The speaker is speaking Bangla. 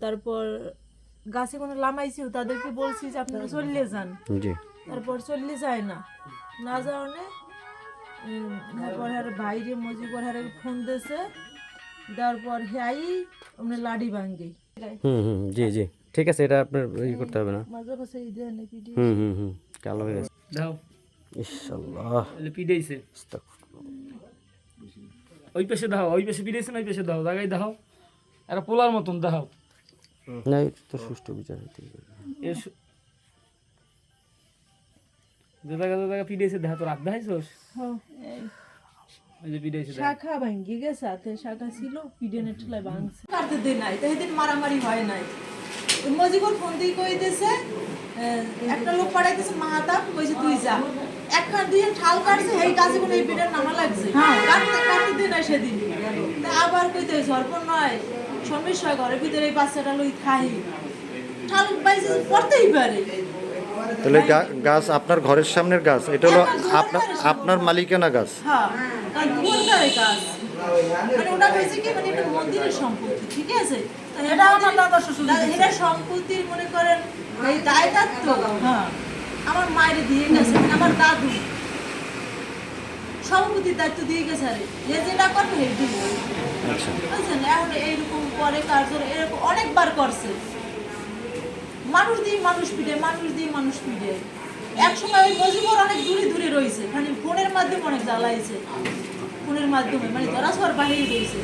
তারপর গাছে কোনো লামাইছি তাদেরকে বলছি যে আপনারা চলে যান, জি তারপর চলে যায় না, না যাওয়ানে তারপর আর বাইরে মজিবর হারে ফোন দিয়েছে, দেওয়ার পর হ্যাঁ আমরা লাডি ভাঙ্গি জি জি ঠিক আছে, এটা আপনার ই করতে হবে না। মাঝে মাঝে এই দেয় নাকি কালো হয়ে গেছে। দাও ইনশাআল্লাহ পিডাইছে ওই পাশে দাও, ওই পাশে পিডাইছে না, ওই পাশে দাও, জায়গায় দাও, এরা পোলার মতন দাও। না তো সুষ্ঠু বিচার হইতে হবে। যে জায়গা পিডাইছে দেখা তো রাখ দেখাইছোস, হ্যাঁ ওই যে পিডাইছে শাখা ভাঙ্গি গেছে, হাতে শাখা ছিল পিডেনের ঠেলায় ভাঙছে। কাটতে দিন নাই তো সেদিন মারামারি হয় নাই, মজিবর ফোন দিয়ে কইতেছে একটা লোক পাঠাইতেছে মাহাতাব কইছে তুই যা, একখান দিয়ে ঠাল কাটছে এই কাজে কোনো এই পিডের নামা লাগছে, কাটতে দিন নাই সেদিন। তা আবার কইতে সরপন নয় সমস্যা ঘরের ভিতরে এই বাচ্চাটা লই খাই ঠাল বাইছে পড়তেই পারে। তাহলে গাছ আপনার ঘরের সামনের গাছ, এটা হলো আপনার মালিকানা গাছ। হ্যাঁ কারণ দুর্গারে কাজ মানে ওটা হয়েছে কি মানে একটা মন্দিরের সম্পত্তি, ঠিক আছে, এটা আমার দাদা শ্বশুর এটা সম্পত্তির মনে করেন এই দায়িত্ব হ্যাঁ আমার মায়ের দিয়ে গেছে, মানে আমার দাদু সম্পত্তির দায়িত্ব দিয়ে গেছে, আরে যে যেটা করবে এই দিন বুঝছেন। এখন এইরকম পরে কার্য এরকম অনেকবার করছে, মানুষ দিয়ে মানুষ পিটে, মানুষ দিয়ে মানুষ পিটে। এক সময় ওই মজিবর অনেক দূরে দূরে রয়েছে, মানে ফোনের মাধ্যমে অনেক জ্বালাইছে, ফোনের মাধ্যমে মানে ধরা ছোঁয়ার বাহিরে রয়েছে।